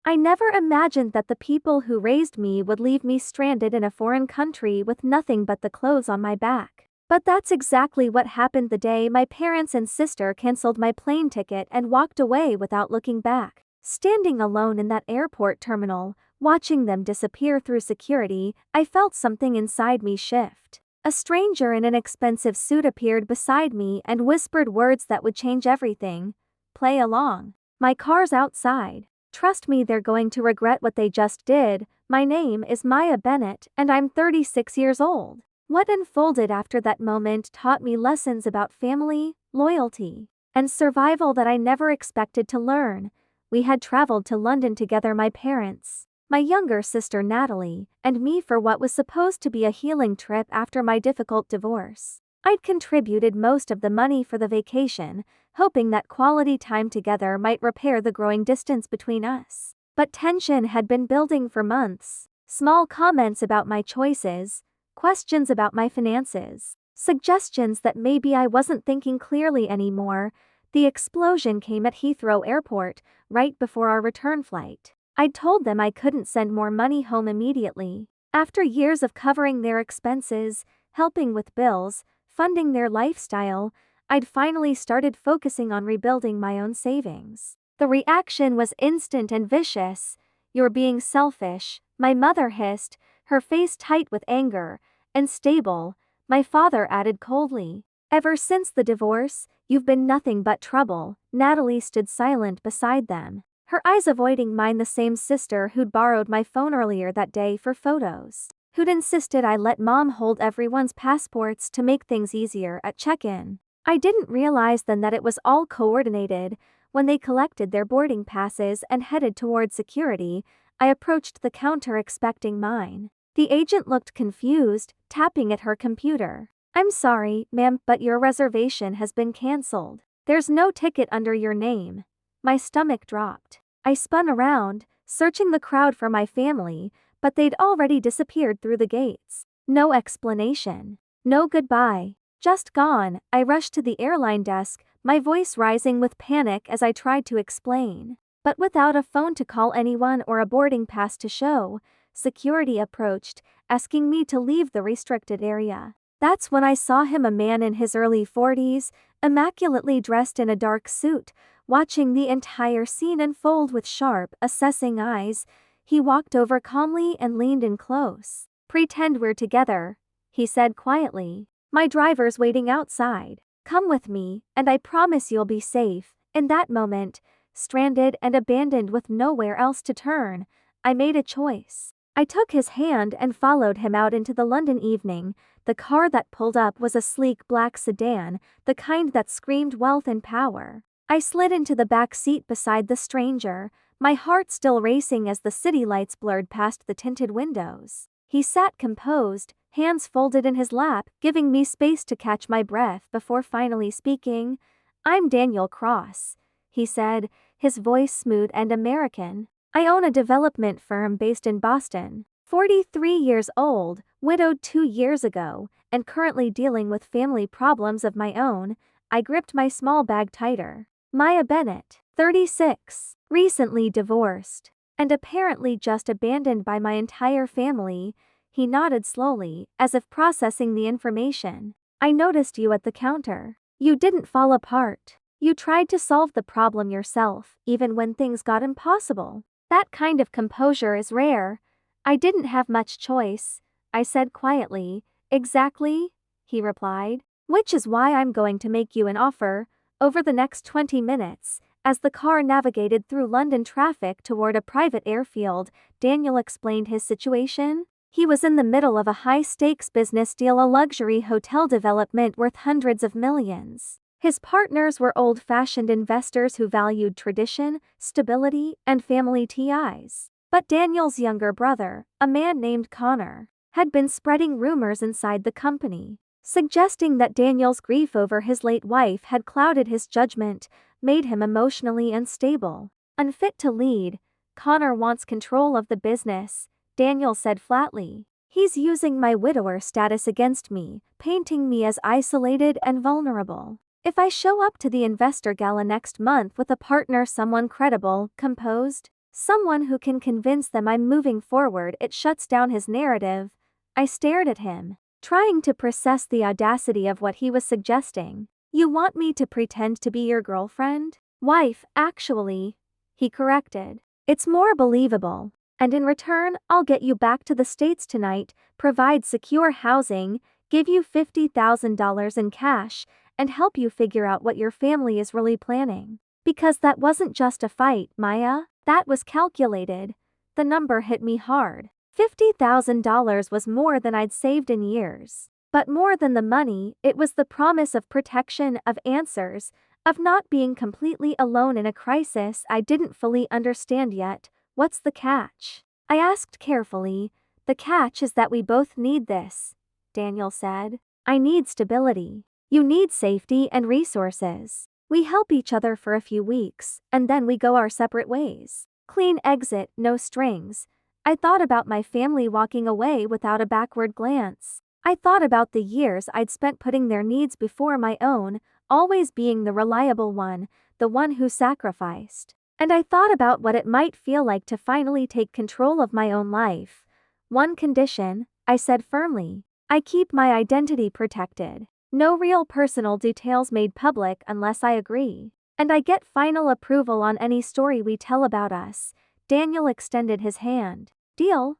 I never imagined that the people who raised me would leave me stranded in a foreign country with nothing but the clothes on my back. But that's exactly what happened the day my parents and sister canceled my plane ticket and walked away without looking back. Standing alone in that airport terminal, watching them disappear through security, I felt something inside me shift. A stranger in an expensive suit appeared beside me and whispered words that would change everything. Play along. My car's outside. Trust me, they're going to regret what they just did. My name is Maya Bennett and I'm 36 years old. What unfolded after that moment taught me lessons about family, loyalty, and survival that I never expected to learn. We had traveled to London together, my parents, my younger sister Natalie, and me, for what was supposed to be a healing trip after my difficult divorce. I'd contributed most of the money for the vacation, hoping that quality time together might repair the growing distance between us. But tension had been building for months. Small comments about my choices, questions about my finances, suggestions that maybe I wasn't thinking clearly anymore. The explosion came at Heathrow Airport, right before our return flight. I'd told them I couldn't send more money home immediately. After years of covering their expenses, helping with bills, funding their lifestyle, I'd finally started focusing on rebuilding my own savings. The reaction was instant and vicious. "You're being selfish," my mother hissed, her face tight with anger. "Unstable," my father added coldly. "Ever since the divorce, you've been nothing but trouble." Natalie stood silent beside them, her eyes avoiding mine, the same sister who'd borrowed my phone earlier that day for photos, who'd insisted I let mom hold everyone's passports to make things easier at check-in. I didn't realize then that it was all coordinated. When they collected their boarding passes and headed toward security, I approached the counter expecting mine. The agent looked confused, tapping at her computer. "I'm sorry, ma'am, but your reservation has been cancelled. There's no ticket under your name." My stomach dropped. I spun around, searching the crowd for my family, but they'd already disappeared through the gates. No explanation. No goodbye. Just gone. I rushed to the airline desk, my voice rising with panic as I tried to explain. But without a phone to call anyone or a boarding pass to show, security approached, asking me to leave the restricted area. That's when I saw him, a man in his early 40s, immaculately dressed in a dark suit, watching the entire scene unfold with sharp, assessing eyes. He walked over calmly and leaned in close. "Pretend we're together," he said quietly. "My driver's waiting outside. Come with me, and I promise you'll be safe." In that moment, stranded and abandoned with nowhere else to turn, I made a choice. I took his hand and followed him out into the London evening. The car that pulled up was a sleek black sedan, the kind that screamed wealth and power. I slid into the back seat beside the stranger, my heart still racing as the city lights blurred past the tinted windows. He sat composed, hands folded in his lap, giving me space to catch my breath before finally speaking. "I'm Daniel Cross," he said, his voice smooth and American. "I own a development firm based in Boston. 43 years old, widowed 2 years ago, and currently dealing with family problems of my own." I gripped my small bag tighter. "Maya Bennett, 36, recently divorced, and apparently just abandoned by my entire family." He nodded slowly, as if processing the information. "I noticed you at the counter. You didn't fall apart. You tried to solve the problem yourself, even when things got impossible. That kind of composure is rare." "I didn't have much choice," I said quietly. "Exactly," he replied. "Which is why I'm going to make you an offer." Over the next 20 minutes, as the car navigated through London traffic toward a private airfield, Daniel explained his situation. He was in the middle of a high-stakes business deal, a luxury hotel development worth hundreds of millions. His partners were old-fashioned investors who valued tradition, stability, and family ties. But Daniel's younger brother, a man named Connor, had been spreading rumors inside the company, suggesting that Daniel's grief over his late wife had clouded his judgment, made him emotionally unstable, unfit to lead. "Connor wants control of the business," Daniel said flatly. "He's using my widower status against me, painting me as isolated and vulnerable. If I show up to the investor gala next month with a partner, someone credible," composed, Someone who can convince them I'm moving forward. It shuts down his narrative. I stared at him, trying to process the audacity of what he was suggesting. You want me to pretend to be your girlfriend? Wife, actually, he corrected. It's more believable. And in return, I'll get you back to the States tonight, provide secure housing, give you $50,000 in cash, and help you figure out what your family is really planning. Because that wasn't just a fight, Maya. That was calculated. The number hit me hard. $50,000 was more than I'd saved in years. But more than the money, it was the promise of protection, of answers, of not being completely alone in a crisis I didn't fully understand yet. What's the catch? I asked carefully. The catch is that we both need this, Daniel said. I need stability. You need safety and resources. We help each other for a few weeks, and then we go our separate ways. Clean exit, no strings. I thought about my family walking away without a backward glance. I thought about the years I'd spent putting their needs before my own, always being the reliable one, the one who sacrificed. And I thought about what it might feel like to finally take control of my own life. One condition, I said firmly. I keep my identity protected. No real personal details made public unless I agree. And I get final approval on any story we tell about us. Daniel extended his hand. Deal?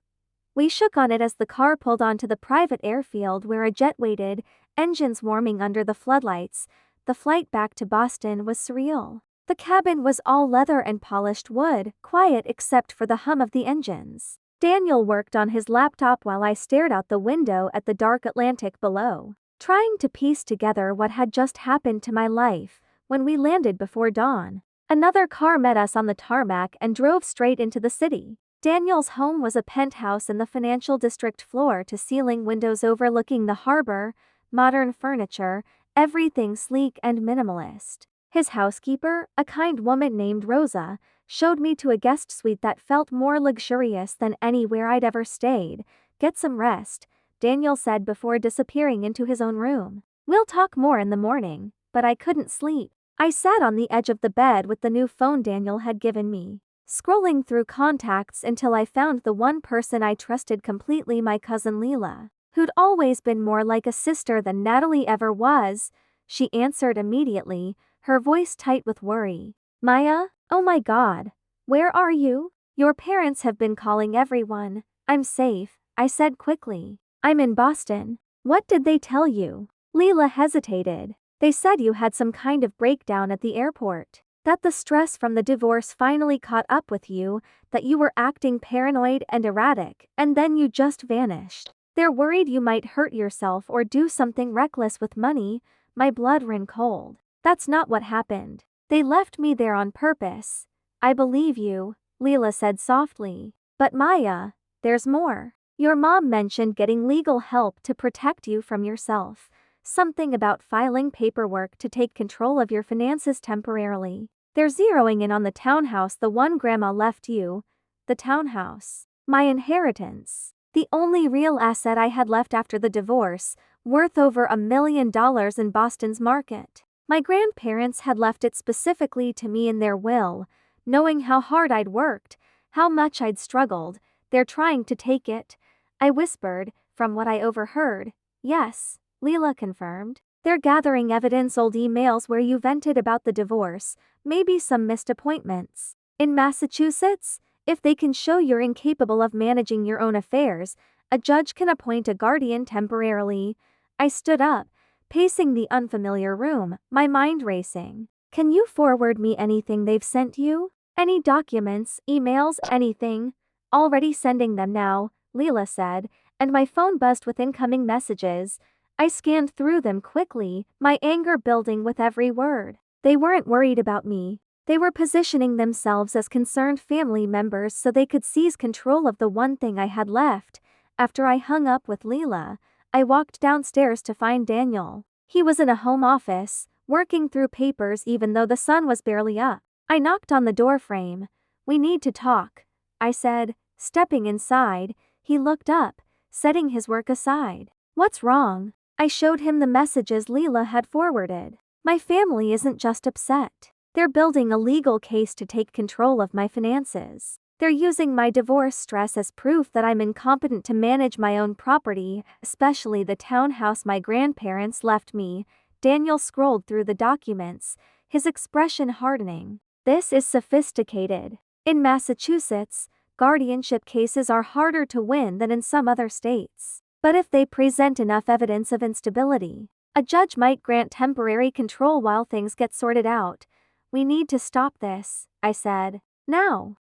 We shook on it as the car pulled onto the private airfield where a jet waited, engines warming under the floodlights. The flight back to Boston was surreal. The cabin was all leather and polished wood, quiet except for the hum of the engines. Daniel worked on his laptop while I stared out the window at the dark Atlantic below, trying to piece together what had just happened to my life. When we landed before dawn, another car met us on the tarmac and drove straight into the city. Daniel's home was a penthouse in the financial district, floor-to-ceiling windows overlooking the harbor, modern furniture, everything sleek and minimalist. His housekeeper, a kind woman named Rosa, showed me to a guest suite that felt more luxurious than anywhere I'd ever stayed. Get some rest, Daniel said before disappearing into his own room. We'll talk more in the morning, but I couldn't sleep. I sat on the edge of the bed with the new phone Daniel had given me, scrolling through contacts until I found the one person I trusted completely, my cousin Leila, who'd always been more like a sister than Natalie ever was. She answered immediately, her voice tight with worry. Maya, oh my God, where are you? Your parents have been calling everyone. I'm safe, I said quickly. I'm in Boston. What did they tell you? Leila hesitated. They said you had some kind of breakdown at the airport, that the stress from the divorce finally caught up with you, that you were acting paranoid and erratic, and then you just vanished. They're worried you might hurt yourself or do something reckless with money. My blood ran cold. That's not what happened. They left me there on purpose. I believe you, Leila said softly. But Maya, there's more. Your mom mentioned getting legal help to protect you from yourself. Something about filing paperwork to take control of your finances temporarily. They're zeroing in on the townhouse, the one Grandma left you. The townhouse. My inheritance. The only real asset I had left after the divorce, worth over $1 million in Boston's market. My grandparents had left it specifically to me in their will, knowing how hard I'd worked, how much I'd struggled. They're trying to take it, I whispered, from what I overheard. Yes, Leila confirmed. They're gathering evidence, old emails where you vented about the divorce, maybe some missed appointments. In Massachusetts, if they can show you're incapable of managing your own affairs, a judge can appoint a guardian temporarily. I stood up, pacing the unfamiliar room, my mind racing. Can you forward me anything they've sent you? Any documents, emails, anything? Already sending them now, Leila said, and my phone buzzed with incoming messages. I scanned through them quickly, my anger building with every word. They weren't worried about me. They were positioning themselves as concerned family members so they could seize control of the one thing I had left. After I hung up with Leila, I walked downstairs to find Daniel. He was in a home office, working through papers even though the sun was barely up. I knocked on the doorframe. We need to talk, I said, stepping inside. He looked up, setting his work aside. What's wrong? I showed him the messages Leila had forwarded. My family isn't just upset. They're building a legal case to take control of my finances. They're using my divorce stress as proof that I'm incompetent to manage my own property, especially the townhouse my grandparents left me. Daniel scrolled through the documents, his expression hardening. This is sophisticated. In Massachusetts, guardianship cases are harder to win than in some other states. But if they present enough evidence of instability, a judge might grant temporary control while things get sorted out. We need to stop this, I said. Now.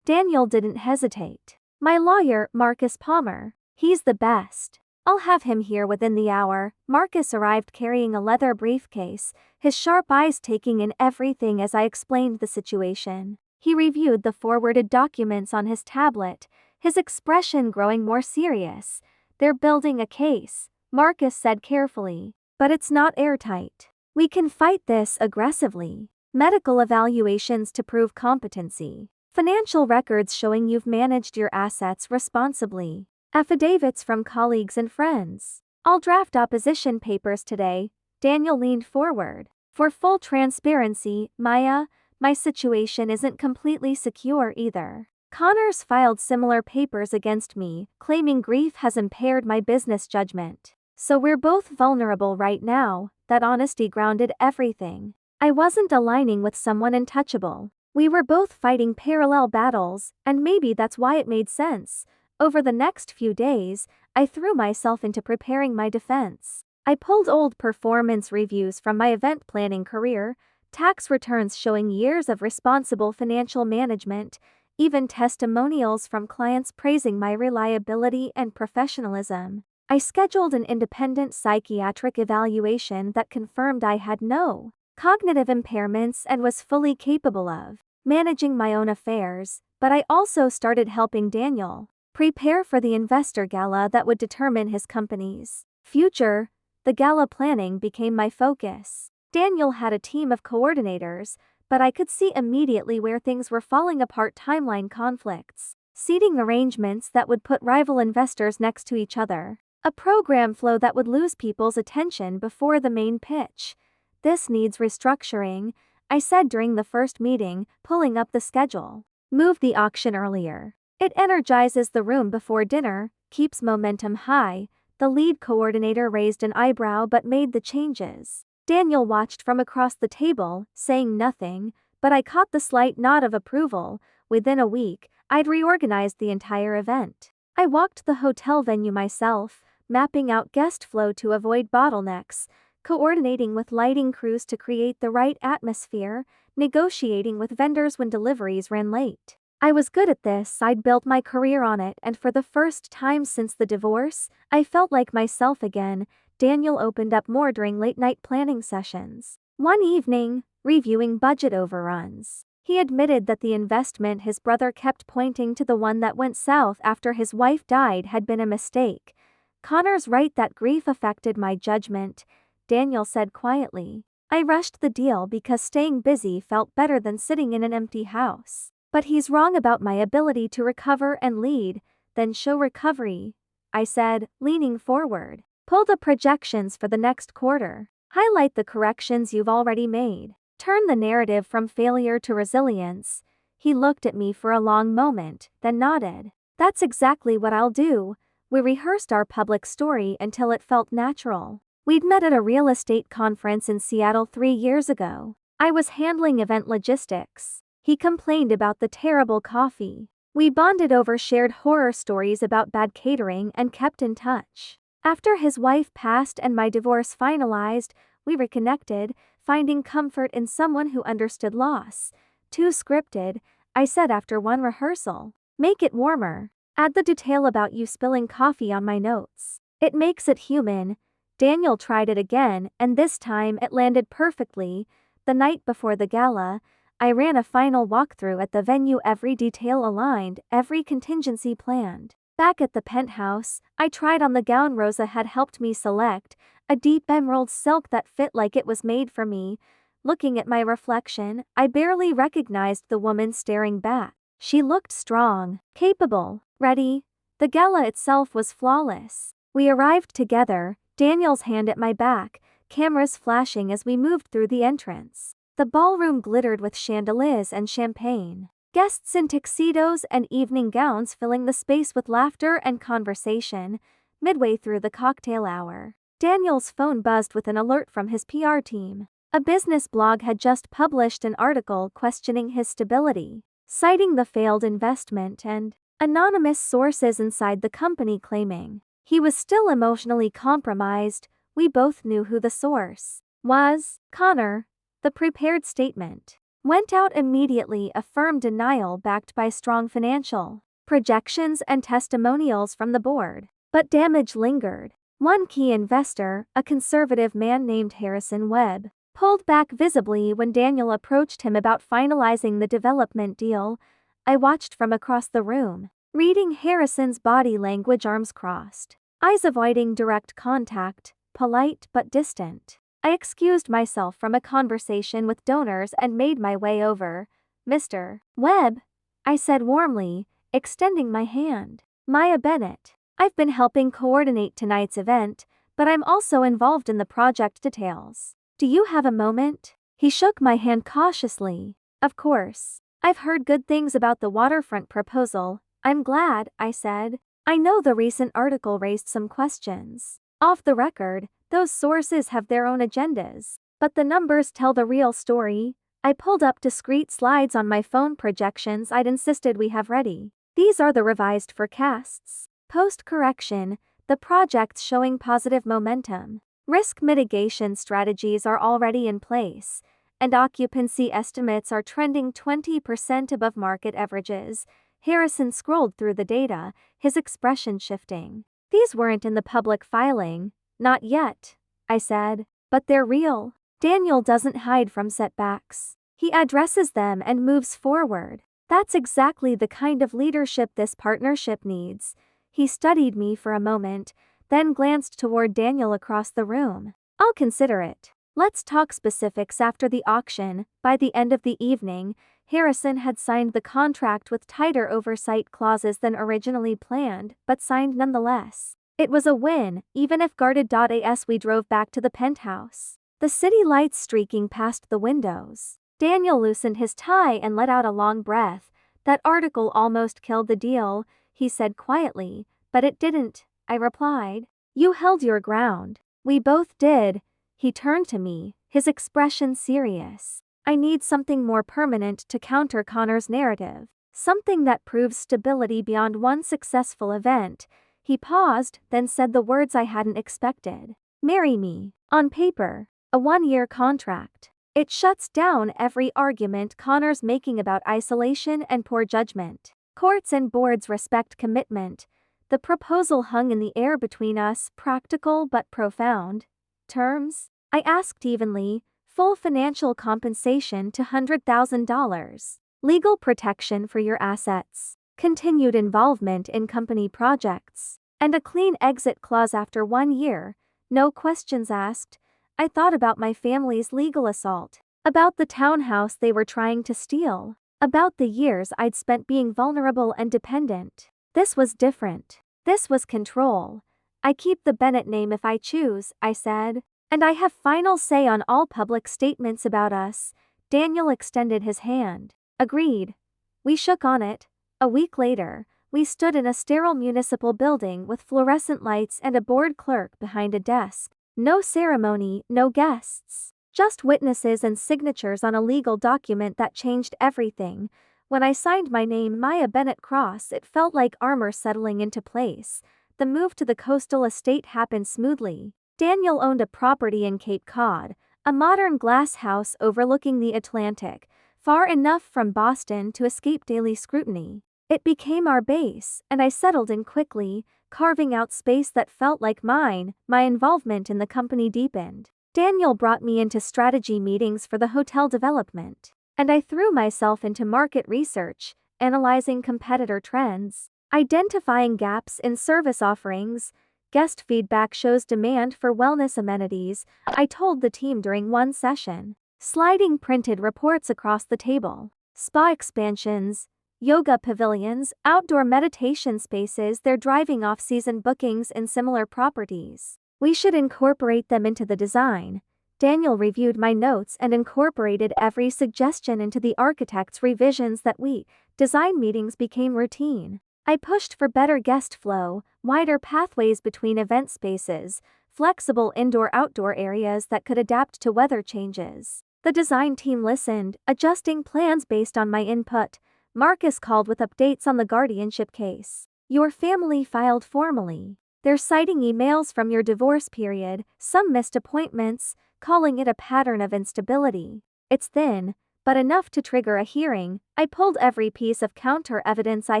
Daniel didn't hesitate. My lawyer, Marcus Palmer. He's the best. I'll have him here within the hour. Marcus arrived carrying a leather briefcase, his sharp eyes taking in everything as I explained the situation. He reviewed the forwarded documents on his tablet, his expression growing more serious. They're building a case, Marcus said carefully, but it's not airtight. We can fight this aggressively. Medical evaluations to prove competency. Financial records showing you've managed your assets responsibly. Affidavits from colleagues and friends. I'll draft opposition papers today. Daniel leaned forward. For full transparency, Maya, my situation isn't completely secure either. Connors filed similar papers against me, claiming grief has impaired my business judgment. So we're both vulnerable right now. That honesty grounded everything. I wasn't aligning with someone untouchable. We were both fighting parallel battles, and maybe that's why it made sense. Over the next few days, I threw myself into preparing my defense. I pulled old performance reviews from my event planning career, tax returns showing years of responsible financial management, even testimonials from clients praising my reliability and professionalism. I scheduled an independent psychiatric evaluation that confirmed I had no cognitive impairments and was fully capable of managing my own affairs, but I also started helping Daniel prepare for the investor gala that would determine his company's future. The gala planning became my focus. Daniel had a team of coordinators, but I could see immediately where things were falling apart: timeline conflicts, seating arrangements that would put rival investors next to each other, a program flow that would lose people's attention before the main pitch. This needs restructuring, I said during the first meeting, pulling up the schedule. Move the auction earlier. It energizes the room before dinner, keeps momentum high. The lead coordinator raised an eyebrow but made the changes. Daniel watched from across the table, saying nothing, but I caught the slight nod of approval. Within a week, I'd reorganized the entire event. I walked the hotel venue myself, mapping out guest flow to avoid bottlenecks, coordinating with lighting crews to create the right atmosphere, negotiating with vendors when deliveries ran late. I was good at this. I'd built my career on it, and for the first time since the divorce, I felt like myself again. Daniel opened up more during late-night planning sessions. One evening, reviewing budget overruns, he admitted that the investment his brother kept pointing to, the one that went south after his wife died, had been a mistake. Connor's right that grief affected my judgment, Daniel said quietly. I rushed the deal because staying busy felt better than sitting in an empty house. But he's wrong about my ability to recover and lead, then show recovery, I said, leaning forward. Pull the projections for the next quarter. Highlight the corrections you've already made. Turn the narrative from failure to resilience. He looked at me for a long moment, then nodded. That's exactly what I'll do. We rehearsed our public story until it felt natural. We'd met at a real estate conference in Seattle 3 years ago. I was handling event logistics. He complained about the terrible coffee. We bonded over shared horror stories about bad catering and kept in touch. After his wife passed and my divorce finalized, we reconnected, finding comfort in someone who understood loss. Too scripted, I said after one rehearsal. Make it warmer. Add the detail about you spilling coffee on my notes. It makes it human. Daniel tried it again, and this time it landed perfectly. The night before the gala, I ran a final walkthrough at the venue, every detail aligned, every contingency planned. Back at the penthouse, I tried on the gown Rosa had helped me select, a deep emerald silk that fit like it was made for me. Looking at my reflection, I barely recognized the woman staring back. She looked strong, capable, ready. The gala itself was flawless. We arrived together, Daniel's hand at my back, cameras flashing as we moved through the entrance. The ballroom glittered with chandeliers and champagne. Guests in tuxedos and evening gowns filling the space with laughter and conversation. Midway through the cocktail hour, Daniel's phone buzzed with an alert from his PR team. A business blog had just published an article questioning his stability, citing the failed investment and anonymous sources inside the company claiming he was still emotionally compromised. We both knew who the source was. Connor. The prepared statement went out immediately, a firm denial backed by strong financial projections and testimonials from the board. But damage lingered. One key investor, a conservative man named Harrison Webb, pulled back visibly when Daniel approached him about finalizing the development deal. I watched from across the room, reading Harrison's body language, arms crossed, eyes avoiding direct contact, polite but distant. I excused myself from a conversation with donors and made my way over. Mr. Webb, I said warmly, extending my hand. Maya Bennett. I've been helping coordinate tonight's event, but I'm also involved in the project details. Do you have a moment? He shook my hand cautiously. Of course. I've heard good things about the waterfront proposal. I'm glad, I said. I know the recent article raised some questions. Off the record, those sources have their own agendas, but the numbers tell the real story. I pulled up discrete slides on my phone, projections I'd insisted we have ready. These are the revised forecasts. Post-correction, the project's showing positive momentum. Risk mitigation strategies are already in place, and occupancy estimates are trending 20% above market averages. Harrison scrolled through the data, his expression shifting. These weren't in the public filing. Not yet, I said, but they're real. Daniel doesn't hide from setbacks. He addresses them and moves forward. That's exactly the kind of leadership this partnership needs. He studied me for a moment, then glanced toward Daniel across the room. I'll consider it. Let's talk specifics after the auction. By the end of the evening, Harrison had signed the contract with tighter oversight clauses than originally planned, but signed nonetheless. It was a win, even if guarded. As we drove back to the penthouse, the city lights streaking past the windows, Daniel loosened his tie and let out a long breath. That article almost killed the deal, he said quietly. But it didn't, I replied. You held your ground. We both did. He turned to me, his expression serious. I need something more permanent to counter Connor's narrative, something that proves stability beyond one successful event. He paused, then said the words I hadn't expected. Marry me. On paper, a 1-year contract. It shuts down every argument Connor's making about isolation and poor judgment. Courts and boards respect commitment. The proposal hung in the air between us, practical but profound. Terms? I asked evenly. Full financial compensation to $100,000. Legal protection for your assets. Continued involvement in company projects, and a clean exit clause after 1 year, no questions asked. I thought about my family's legal assault, about the townhouse they were trying to steal, about the years I'd spent being vulnerable and dependent. This was different. This was control. I keep the Bennett name if I choose, I said, and I have final say on all public statements about us. Daniel extended his hand. Agreed. We shook on it. A week later, we stood in a sterile municipal building with fluorescent lights and a board clerk behind a desk. No ceremony, no guests. Just witnesses and signatures on a legal document that changed everything. When I signed my name, Maya Bennett Cross, it felt like armor settling into place. The move to the coastal estate happened smoothly. Daniel owned a property in Cape Cod, a modern glass house overlooking the Atlantic, far enough from Boston to escape daily scrutiny. It became our base, and I settled in quickly, carving out space that felt like mine. My involvement in the company deepened. Daniel brought me into strategy meetings for the hotel development, and I threw myself into market research, analyzing competitor trends, identifying gaps in service offerings. Guest feedback shows demand for wellness amenities, I told the team during one session, sliding printed reports across the table. Spa expansions, yoga pavilions, outdoor meditation spaces, they're driving off-season bookings in similar properties. We should incorporate them into the design. Daniel reviewed my notes and incorporated every suggestion into the architect's revisions that week. Design meetings became routine. I pushed for better guest flow, wider pathways between event spaces, flexible indoor-outdoor areas that could adapt to weather changes. The design team listened, adjusting plans based on my input. Marcus called with updates on the guardianship case. Your family filed formally. They're citing emails from your divorce period, some missed appointments, calling it a pattern of instability. It's thin, but enough to trigger a hearing. I pulled every piece of counter evidence I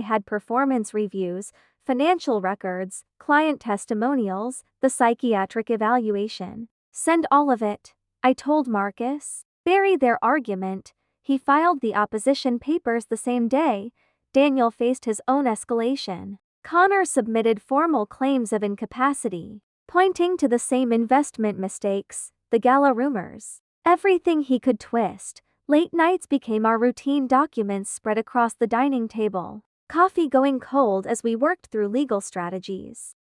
had: performance reviews, financial records, client testimonials, the psychiatric evaluation. Send all of it, I told Marcus. Bury their argument. He filed the opposition papers the same day. Daniel faced his own escalation. Connor submitted formal claims of incapacity, pointing to the same investment mistakes, the gala rumors. Everything he could twist. Late nights became our routine, documents spread across the dining table, coffee going cold as we worked through legal strategies.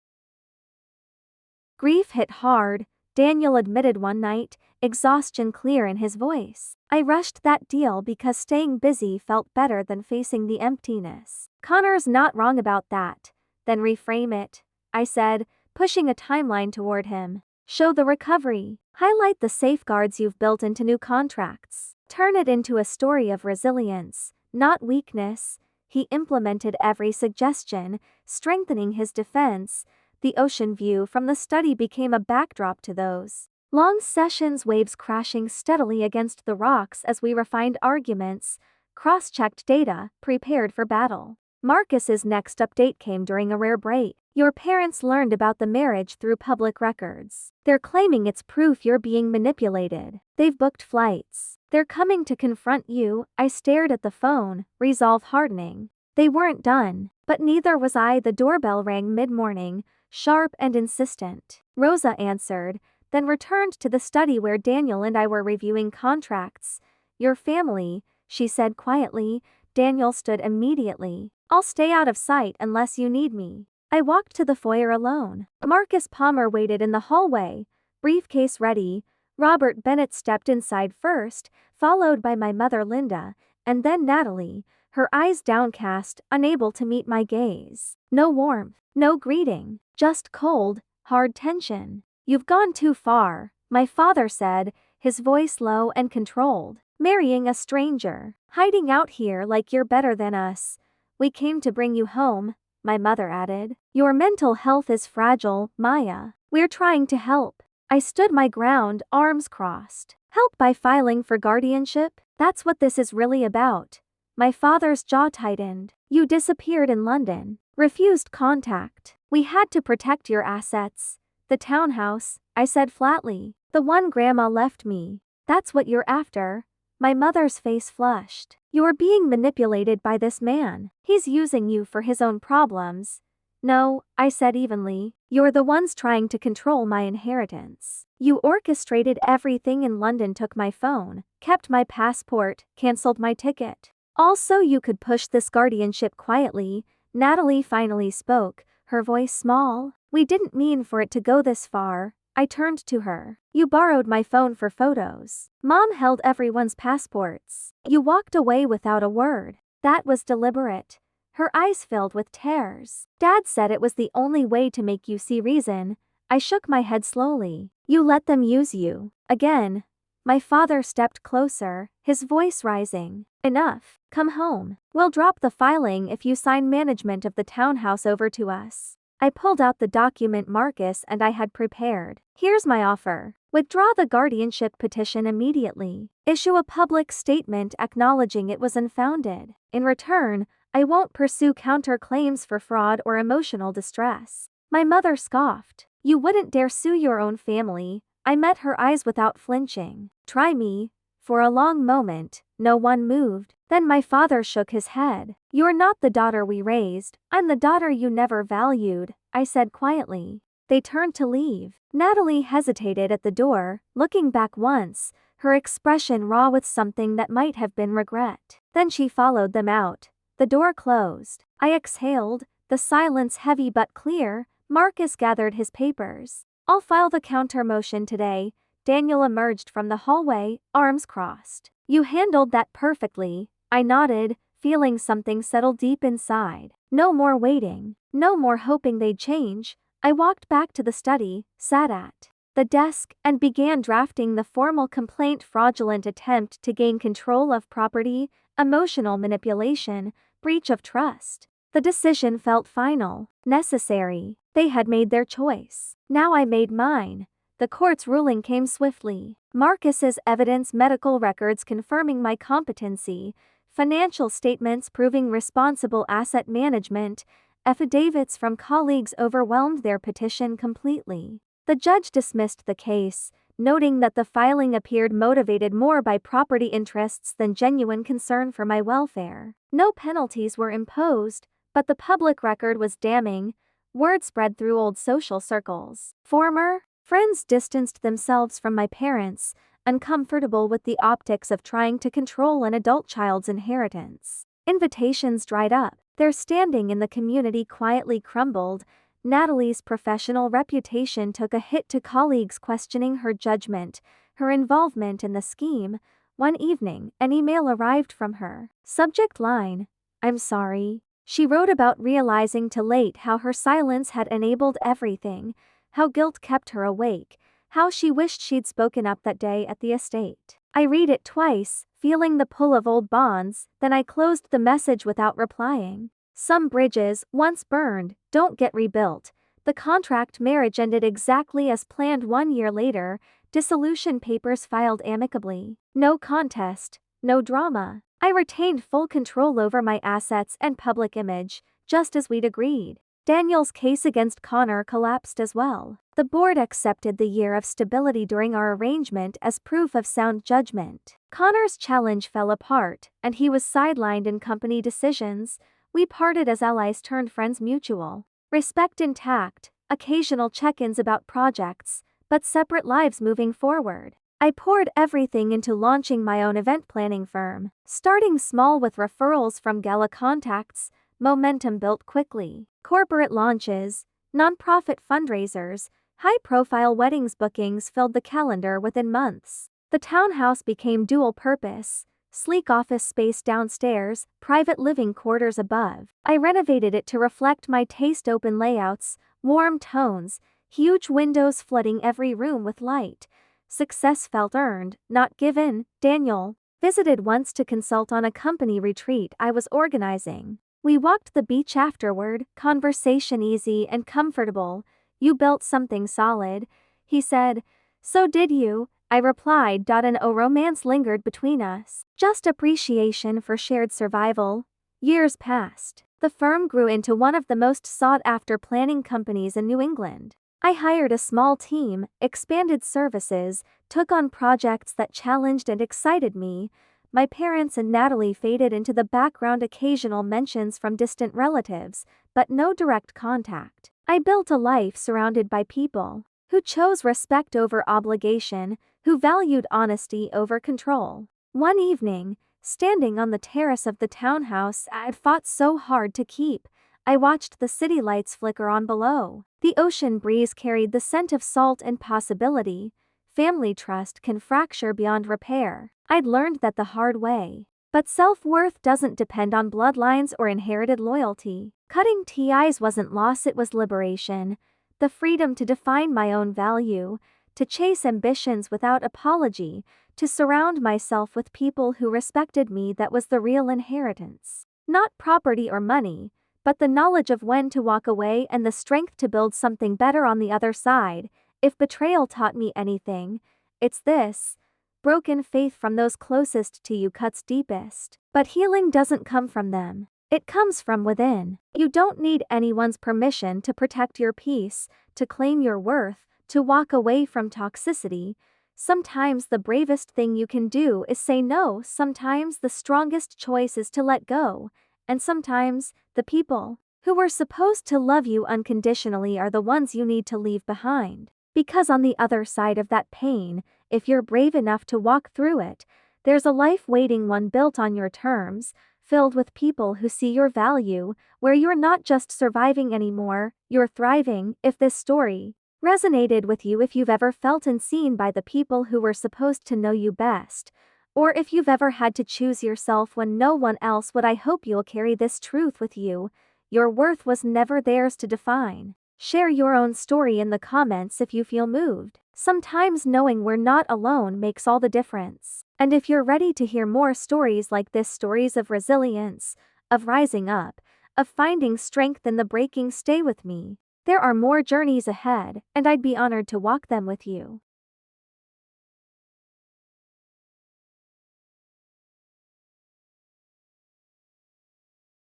Grief hit hard, Daniel admitted one night, exhaustion clear in his voice. I rushed that deal because staying busy felt better than facing the emptiness. Connor's not wrong about that. Then reframe it, I said, pushing a timeline toward him. Show the recovery. Highlight the safeguards you've built into new contracts. Turn it into a story of resilience, not weakness. He implemented every suggestion, strengthening his defense. The ocean view from the study became a backdrop to those long sessions, waves crashing steadily against the rocks as we refined arguments, cross-checked data, prepared for battle. Marcus's next update came during a rare break. Your parents learned about the marriage through public records. They're claiming it's proof you're being manipulated. They've booked flights. They're coming to confront you. I stared at the phone, resolve hardening. They weren't done, but neither was I. The doorbell rang mid-morning, sharp and insistent. Rosa answered, then returned to the study where Daniel and I were reviewing contracts. Your family, she said quietly. Daniel stood immediately. I'll stay out of sight unless you need me. I walked to the foyer alone. Marcus Palmer waited in the hallway, briefcase ready. Robert Bennett stepped inside first, followed by my mother Linda, and then Natalie, her eyes downcast, unable to meet my gaze. No warmth, no greeting, just cold, hard tension. You've gone too far, my father said, his voice low and controlled. Marrying a stranger, hiding out here like you're better than us. We came to bring you home, my mother added. Your mental health is fragile, Maya. We're trying to help. I stood my ground, arms crossed. Help by filing for guardianship? That's what this is really about. My father's jaw tightened. You disappeared in London. Refused contact. We had to protect your assets. The townhouse, I said flatly. The one Grandma left me. That's what you're after. My mother's face flushed. You're being manipulated by this man. He's using you for his own problems. No, I said evenly. You're the ones trying to control my inheritance. You orchestrated everything in London, took my phone, kept my passport, cancelled my ticket. Also, you could push this guardianship quietly. Natalie finally spoke, her voice small. We didn't mean for it to go this far. I turned to her. You borrowed my phone for photos. Mom held everyone's passports. You walked away without a word. That was deliberate. Her eyes filled with tears. Dad said it was the only way to make you see reason. I shook my head slowly. You let them use you. Again. My father stepped closer, his voice rising. Enough. Come home. We'll drop the filing if you sign management of the townhouse over to us. I pulled out the document Marcus and I had prepared. Here's my offer. Withdraw the guardianship petition immediately. Issue a public statement acknowledging it was unfounded. In return, I won't pursue counterclaims for fraud or emotional distress. My mother scoffed. You wouldn't dare sue your own family. I met her eyes without flinching. Try me. For a long moment, no one moved. Then my father shook his head. You're not the daughter we raised. I'm the daughter you never valued, I said quietly. They turned to leave. Natalie hesitated at the door, looking back once, her expression raw with something that might have been regret. Then she followed them out. The door closed. I exhaled, the silence heavy but clear. Marcus gathered his papers. I'll file the counter motion today. Daniel emerged from the hallway, arms crossed. "You handled that perfectly," I nodded, feeling something settle deep inside. No more waiting. No more hoping they'd change. I walked back to the study, sat at the desk, and began drafting the formal complaint. Fraudulent attempt to gain control of property, emotional manipulation, breach of trust. The decision felt final, necessary. They had made their choice. Now I made mine. The court's ruling came swiftly. Marcus's evidence, medical records confirming my competency, financial statements proving responsible asset management, affidavits from colleagues overwhelmed their petition completely. The judge dismissed the case, noting that the filing appeared motivated more by property interests than genuine concern for my welfare. No penalties were imposed, but the public record was damning. Word spread through old social circles. Former friends distanced themselves from my parents, uncomfortable with the optics of trying to control an adult child's inheritance. Invitations dried up. Their standing in the community quietly crumbled. Natalie's professional reputation took a hit to colleagues questioning her judgment, her involvement in the scheme. One evening, an email arrived from her. Subject line: "I'm sorry." She wrote about realizing too late how her silence had enabled everything, how guilt kept her awake, how she wished she'd spoken up that day at the estate. I read it twice, feeling the pull of old bonds, then I closed the message without replying. Some bridges, once burned, don't get rebuilt. The contract marriage ended exactly as planned. 1 year later, dissolution papers filed amicably. No contest, no drama. I retained full control over my assets and public image, just as we'd agreed. Daniel's case against Connor collapsed as well. The board accepted the year of stability during our arrangement as proof of sound judgment. Connor's challenge fell apart, and he was sidelined in company decisions. We parted as allies turned friends. Mutual respect intact, occasional check-ins about projects, but separate lives moving forward. I poured everything into launching my own event planning firm. Starting small with referrals from gala contacts, momentum built quickly. Corporate launches, nonprofit fundraisers, high-profile weddings bookings filled the calendar within months. The townhouse became dual-purpose, sleek office space downstairs, private living quarters above. I renovated it to reflect my taste: open layouts, warm tones, huge windows flooding every room with light. Success felt earned, not given. Daniel visited once to consult on a company retreat I was organizing. We walked the beach afterward, conversation easy and comfortable. "You built something solid," he said. "So did you," I replied. And no romance lingered between us, just appreciation for shared survival. Years passed. The firm grew into one of the most sought-after planning companies in New England. I hired a small team, expanded services, took on projects that challenged and excited me. My parents and Natalie faded into the background, occasional mentions from distant relatives, but no direct contact. I built a life surrounded by people who chose respect over obligation, who valued honesty over control. One evening, standing on the terrace of the townhouse I'd fought so hard to keep, I watched the city lights flicker on below. The ocean breeze carried the scent of salt and possibility. Family trust can fracture beyond repair. I'd learned that the hard way. But self-worth doesn't depend on bloodlines or inherited loyalty. Cutting ties wasn't loss, it was liberation. The freedom to define my own value, to chase ambitions without apology, to surround myself with people who respected me. That was the real inheritance. Not property or money, but the knowledge of when to walk away and the strength to build something better on the other side. If betrayal taught me anything, it's this: broken faith from those closest to you cuts deepest. But healing doesn't come from them. It comes from within. You don't need anyone's permission to protect your peace, to claim your worth, to walk away from toxicity. Sometimes the bravest thing you can do is say no. Sometimes the strongest choice is to let go. And sometimes, the people who were supposed to love you unconditionally are the ones you need to leave behind. Because on the other side of that pain, if you're brave enough to walk through it, there's a life waiting, one built on your terms, filled with people who see your value, where you're not just surviving anymore, you're thriving. If this story resonated with you if you've ever felt unseen by the people who were supposed to know you best, or if you've ever had to choose yourself when no one else would. I hope you'll carry this truth with you. Your worth was never theirs to define. Share your own story in the comments if you feel moved. Sometimes knowing we're not alone makes all the difference. And if you're ready to hear more stories like this, stories of resilience, of rising up, of finding strength in the breaking, stay with me. There are more journeys ahead, and I'd be honored to walk them with you.